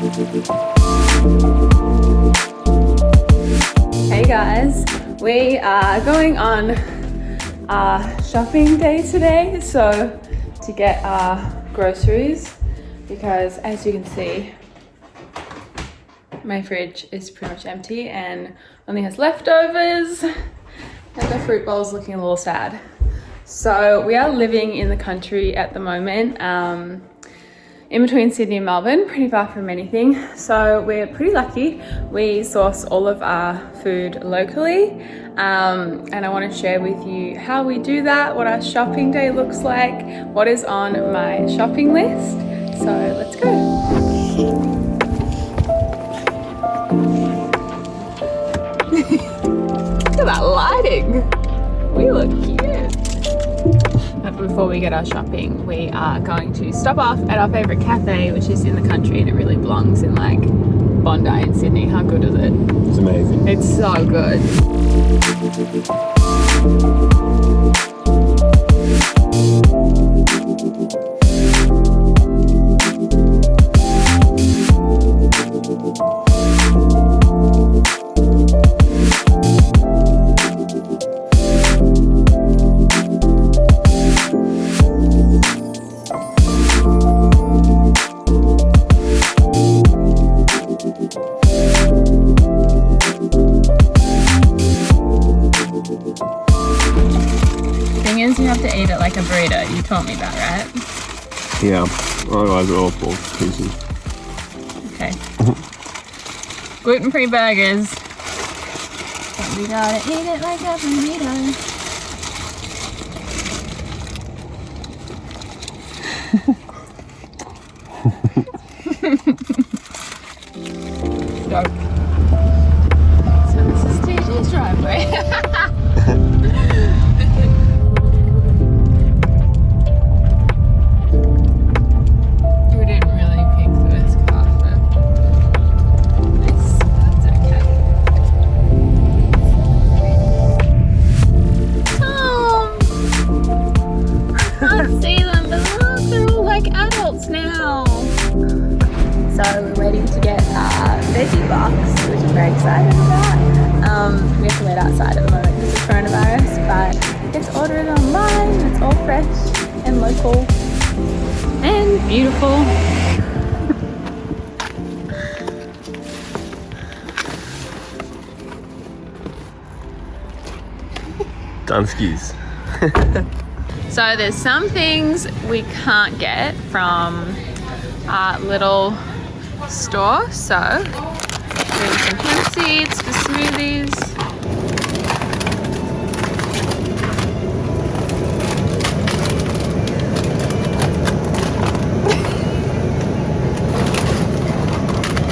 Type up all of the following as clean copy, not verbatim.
Hey guys, we are going on our shopping day today, so to get our groceries, because as you can see, my fridge is pretty much empty and only has leftovers, and the fruit bowl is looking a little sad. So we are living in the country at the moment, in between Sydney and Melbourne, pretty far from anything. So we're pretty lucky. We source all of our food locally, and I want to share with you how we do that, what our shopping day looks like, what is on my shopping list. So let's go. Look at that lighting. We look cute. But before we get our shopping, we are going to stop off at our favourite cafe, which is in the country, and it really belongs in like Bondi in Sydney. How good is it? It's amazing. It's so good. You have to eat it like a burrito. You taught me that, right? Yeah. Otherwise they're all full pieces. Okay. Gluten-free burgers. But we gotta eat it like a burrito. So this is TJ's driveway. So we're waiting to get our veggie box, which I'm very excited about. We have to wait outside at the moment because of coronavirus, but it's ordered online. It's all fresh and local and beautiful. Dunskies. So there's some things we can't get from our little store, so there's some hemp seeds for smoothies.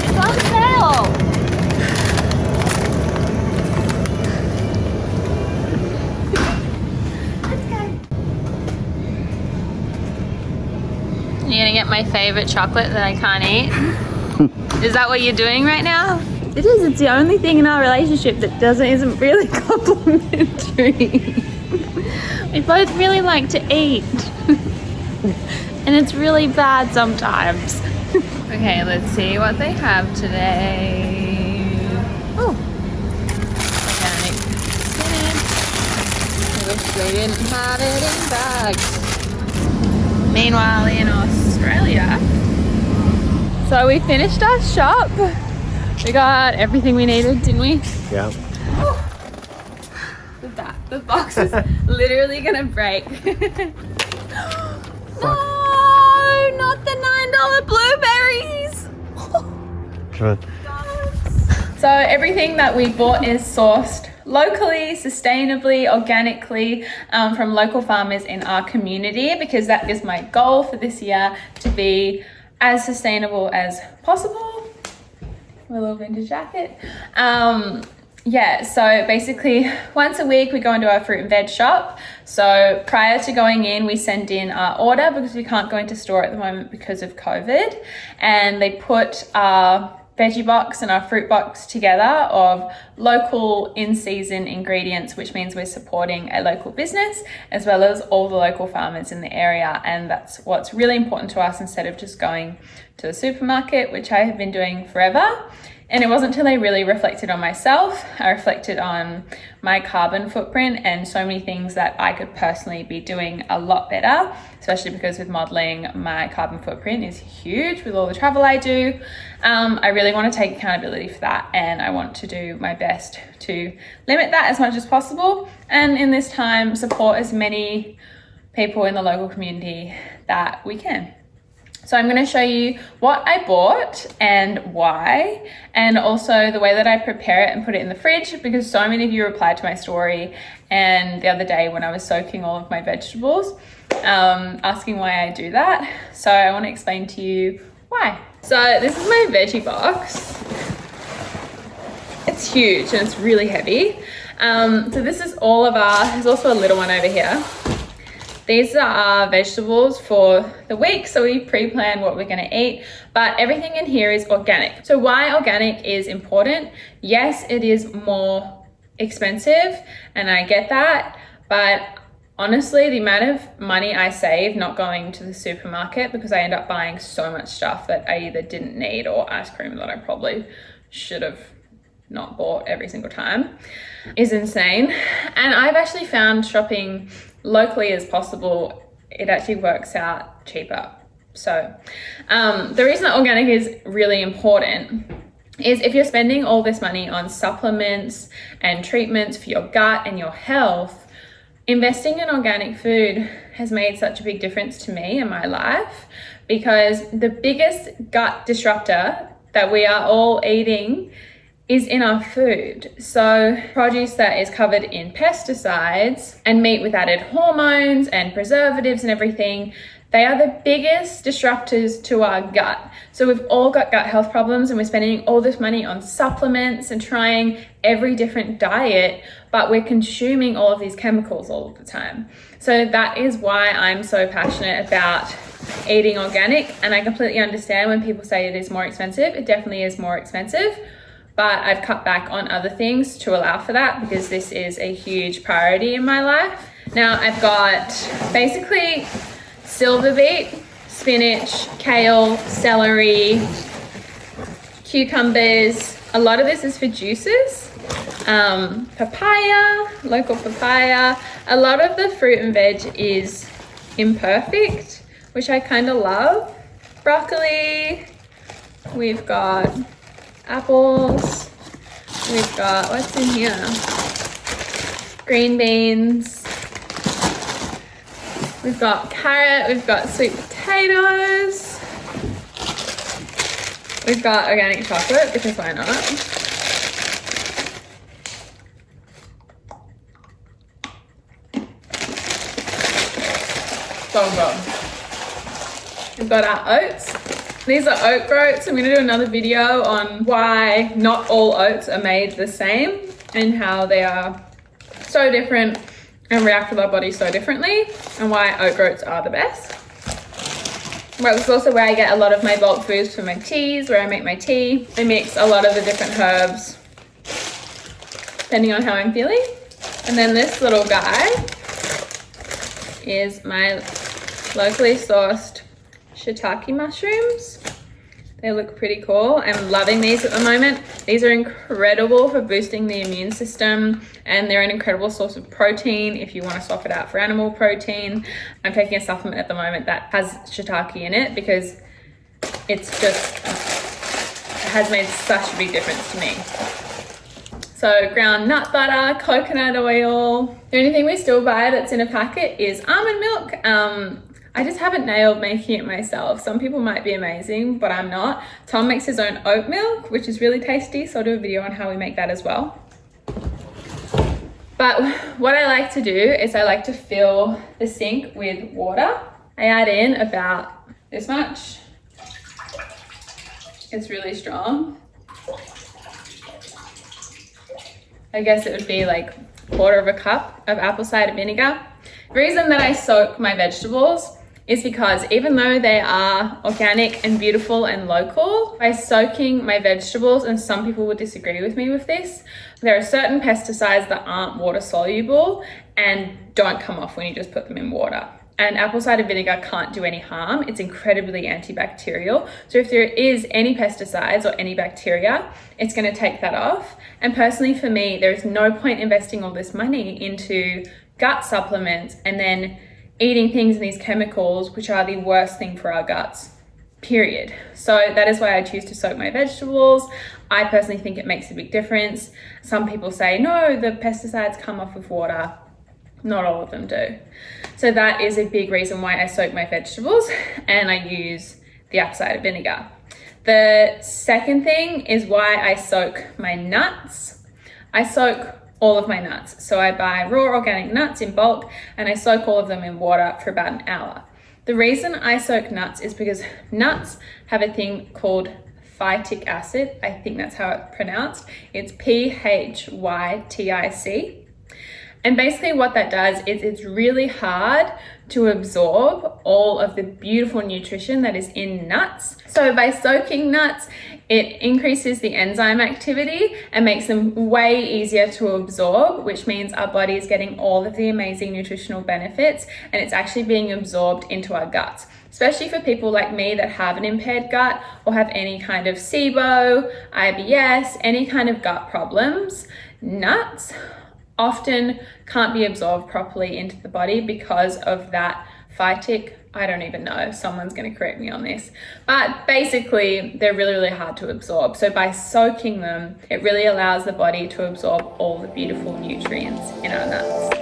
It's on sale! You're gonna get my favorite chocolate that I can't eat? Is that what you're doing right now? It is. It's the only thing in our relationship that isn't really complimentary. We both really like to eat. And it's really bad sometimes. Okay, let's see what they have today. Oh. Organic spinach. I wish they didn't have it in bags. Meanwhile, in Australia, so we finished our shop. We got everything we needed, didn't we? Yeah. The box is literally gonna break. No, not the $9 blueberries. So everything that we bought is sourced locally, sustainably, organically, from local farmers in our community, because that is my goal for this year, to be as sustainable as possible. My little vintage jacket. Yeah, so basically once a week we go into our fruit and veg shop. So prior to going in, we send in our order because we can't go into store at the moment because of COVID, and they put our veggie box and our fruit box together of local in-season ingredients, which means we're supporting a local business as well as all the local farmers in the area. And that's what's really important to us, instead of just going to the supermarket, which I have been doing forever. And it wasn't until I really reflected on myself, I reflected on my carbon footprint and so many things that I could personally be doing a lot better, especially because with modeling, my carbon footprint is huge with all the travel I do. I really want to take accountability for that, and I want to do my best to limit that as much as possible. And in this time, support as many people in the local community that we can. So I'm going to show you what I bought and why, and also the way that I prepare it and put it in the fridge, because so many of you replied to my story and the other day when I was soaking all of my vegetables, asking why I do that. So I want to explain to you why. So this is my veggie box. It's huge and it's really heavy. So this is all of there's also a little one over here. These are our vegetables for the week, so we pre-plan what we're gonna eat, but everything in here is organic. So why organic is important? Yes, it is more expensive, and I get that, but honestly, the amount of money I save not going to the supermarket, because I end up buying so much stuff that I either didn't need, or ice cream that I probably should have not bought every single time, is insane. And I've actually found shopping locally as possible, it actually works out cheaper. So the reason that organic is really important is if you're spending all this money on supplements and treatments for your gut and your health, investing in organic food has made such a big difference to me in my life, because the biggest gut disruptor that we are all eating is in our food. So produce that is covered in pesticides and meat with added hormones and preservatives and everything, they are the biggest disruptors to our gut. So we've all got gut health problems, and we're spending all this money on supplements and trying every different diet, but we're consuming all of these chemicals all of the time. So that is why I'm so passionate about eating organic. And I completely understand when people say it is more expensive. It definitely is more expensive, but I've cut back on other things to allow for that, because this is a huge priority in my life. Now I've got basically silver beet, spinach, kale, celery, cucumbers. A lot of this is for juices. Papaya, local papaya. A lot of the fruit and veg is imperfect, which I kind of love. Broccoli. We've got apples, we've got, what's in here? Green beans, we've got carrot, we've got sweet potatoes, we've got organic chocolate, because why not? So good. We've got our oats. These are oat groats. I'm gonna do another video on why not all oats are made the same and how they are so different and react with our body so differently, and why oat groats are the best. But it's also where I get a lot of my bulk foods for my teas, where I make my tea. I mix a lot of the different herbs depending on how I'm feeling. And then this little guy is my locally sourced Shitake mushrooms. They look pretty cool. I'm loving these at the moment. These are incredible for boosting the immune system, and they're an incredible source of protein if you want to swap it out for animal protein. I'm taking a supplement at the moment that has shiitake in it, because it's just, it has made such a big difference to me. So ground nut butter, coconut oil. The only thing we still buy that's in a packet is almond milk. I just haven't nailed making it myself. Some people might be amazing, but I'm not. Tom makes his own oat milk, which is really tasty, so I'll do a video on how we make that as well. But what I like to do is I like to fill the sink with water. I add in about this much. It's really strong. I guess it would be like a quarter of a cup of apple cider vinegar. The reason that I soak my vegetables is because even though they are organic and beautiful and local, by soaking my vegetables, and some people would disagree with me with this, there are certain pesticides that aren't water soluble and don't come off when you just put them in water. And apple cider vinegar can't do any harm. It's incredibly antibacterial. So if there is any pesticides or any bacteria, it's going to take that off. And personally for me, there's no point investing all this money into gut supplements and then eating things in these chemicals, which are the worst thing for our guts, period. So that is why I choose to soak my vegetables. I personally think it makes a big difference. Some people say, no, the pesticides come off with water. Not all of them do. So that is a big reason why I soak my vegetables and I use the apple cider vinegar. The second thing is why I soak my nuts. I soak all of my nuts. So I buy raw organic nuts in bulk and I soak all of them in water for about an hour. The reason I soak nuts is because nuts have a thing called phytic acid. I think that's how it's pronounced. It's Phytic. And basically what that does is it's really hard to absorb all of the beautiful nutrition that is in nuts. So by soaking nuts, it increases the enzyme activity and makes them way easier to absorb, which means our body is getting all of the amazing nutritional benefits and it's actually being absorbed into our guts. Especially for people like me that have an impaired gut or have any kind of SIBO, IBS, any kind of gut problems, nuts often can't be absorbed properly into the body because of that phytic. I don't even know, someone's going to correct me on this, but basically they're really, really hard to absorb. So by soaking them, it really allows the body to absorb all the beautiful nutrients in our nuts.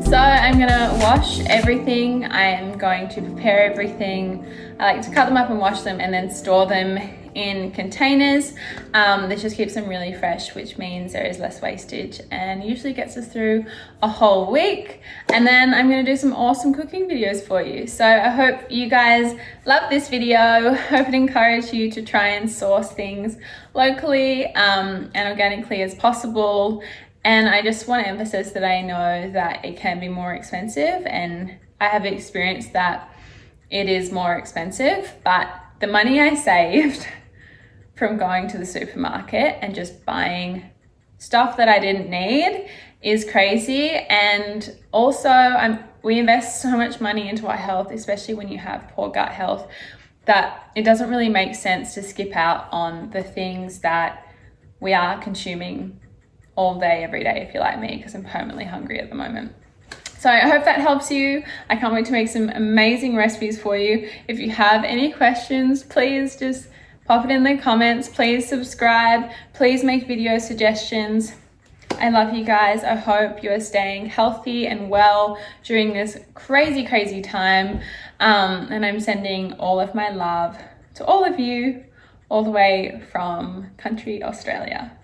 So I'm gonna wash everything. I am going to prepare everything. I like to cut them up and wash them and then store them in containers. This just keeps them really fresh, which means there is less wastage and usually gets us through a whole week. And then I'm gonna do some awesome cooking videos for you. So I hope you guys love this video. Hope it encouraged you to try and source things locally and organically as possible. And I just want to emphasize that I know that it can be more expensive and I have experienced that it is more expensive, but the money I saved from going to the supermarket and just buying stuff that I didn't need is crazy. And also we invest so much money into our health, especially when you have poor gut health, that it doesn't really make sense to skip out on the things that we are consuming all day, every day, if you're like me, because I'm permanently hungry at the moment. So I hope that helps you. I can't wait to make some amazing recipes for you. If you have any questions, please just pop it in the comments. Please subscribe. Please make video suggestions. I love you guys. I hope you are staying healthy and well during this crazy, crazy time. And I'm sending all of my love to all of you, all the way from country Australia.